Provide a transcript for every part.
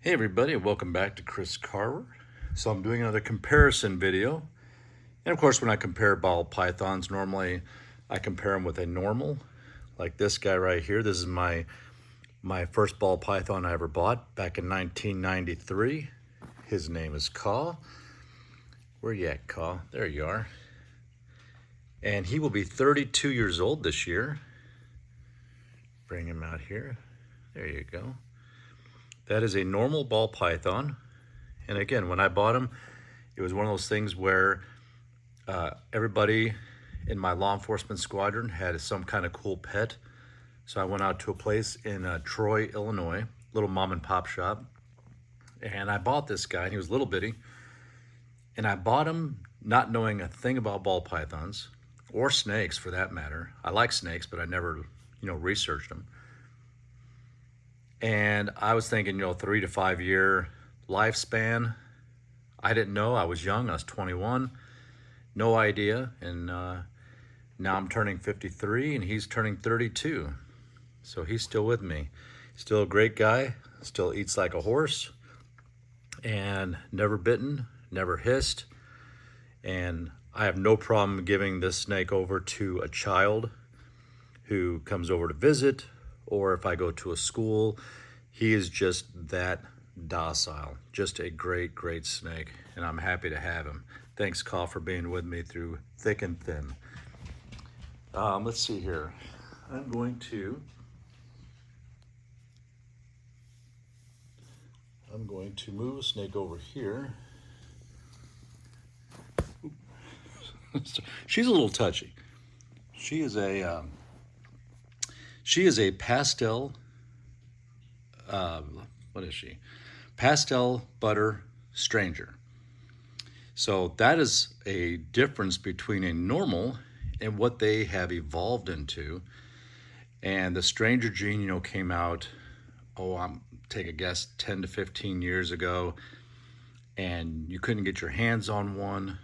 Hey everybody, welcome back to Chris Carver. So I'm doing another comparison video. And of course when I compare ball pythons, normally I compare them with a normal, like this guy right here. This is my first ball python I ever bought back in 1993. His name is Caw. Where you at, Caw? There you are. And he will be 32 years old this year. Bring him out here. There you go. That is a normal ball python. And again, when I bought him, it was one of those things where everybody in my law enforcement squadron had some kind of cool pet. So I went out to a place in Troy, Illinois, little mom and pop shop. And I bought this guy, and he was little bitty. And I bought him not knowing a thing about ball pythons or snakes for that matter. I like snakes, but I never, researched them. And I was thinking, 3 to 5 year lifespan. I didn't know. I was young. I was 21. No idea. And now I'm turning 53 and he's turning 32. So he's still with me. Still a great guy. Still eats like a horse. And never bitten, never hissed. And I have no problem giving this snake over to a child who comes over to visit, or if I go to a school. He is just that docile. Just a great, great snake, and I'm happy to have him. Thanks, Caw, for being with me through thick and thin. Let's see here. I'm going to move a snake over here. She's a little touchy. She is a pastel, what is she? Pastel butter stranger. So that is a difference between a normal and what they have evolved into. And the stranger gene, came out, take a guess, 10 to 15 years ago. And you couldn't get your hands on one.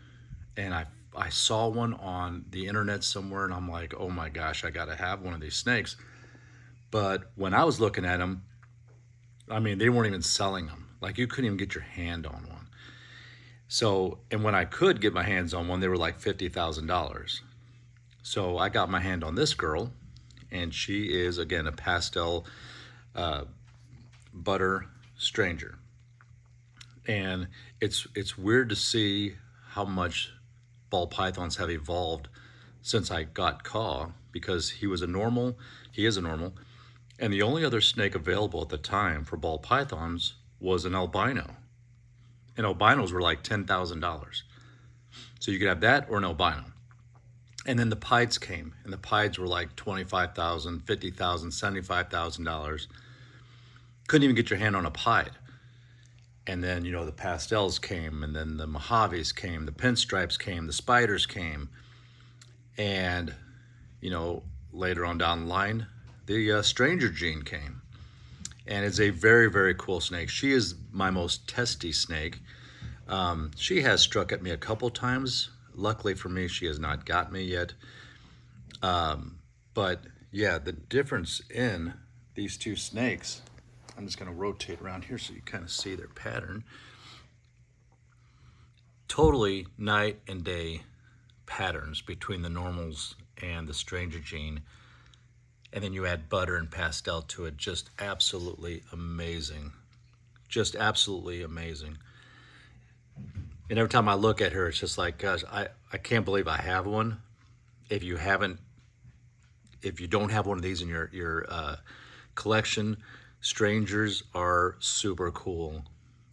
And I saw one on the internet somewhere, and I'm like, oh my gosh, I gotta have one of these snakes. But when I was looking at them, they weren't even selling them. Like, you couldn't even get your hand on one. So, and when I could get my hands on one, they were like $50,000. So I got my hand on this girl, and she is, again, a pastel butter stranger. And it's weird to see how much ball pythons have evolved since I got Caw, because he is a normal, and the only other snake available at the time for ball pythons was an albino. And albinos were like $10,000. So you could have that or an albino. And then the pieds came, and the pieds were like $25,000, $50,000, $75,000. Couldn't even get your hand on a pied. And then, the pastels came, and then the Mojaves came, the pinstripes came, the spiders came. And, later on down the line, the stranger gene came. And it's a very, very cool snake. She is my most testy snake. She has struck at me a couple times. Luckily for me, she has not got me yet. But yeah, the difference in these two snakes, I'm just gonna rotate around here so you kind of see their pattern. Totally night and day patterns between the normals and the stranger gene. And then you add butter and pastel to it. Just absolutely amazing. Just absolutely amazing. And every time I look at her, it's just like, gosh, I can't believe I have one. If you don't have one of these in your collection, strangers are super cool.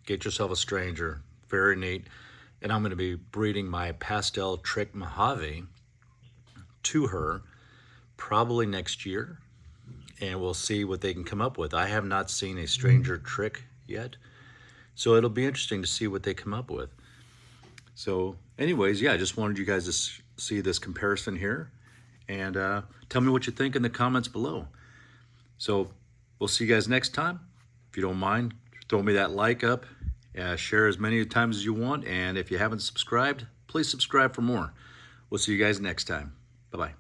Get yourself a stranger, very neat. And I'm gonna be breeding my pastel trick Mojave to her probably next year, and we'll see what they can come up with. I have not seen a stranger trick yet, so it'll be interesting to see what they come up with. So anyways, yeah, I just wanted you guys to see this comparison here, and tell me what you think in the comments below. So we'll see you guys next time. If you don't mind, throw me that like up, share as many times as you want, and if you haven't subscribed, please subscribe for more. We'll see you guys next time. Bye-bye.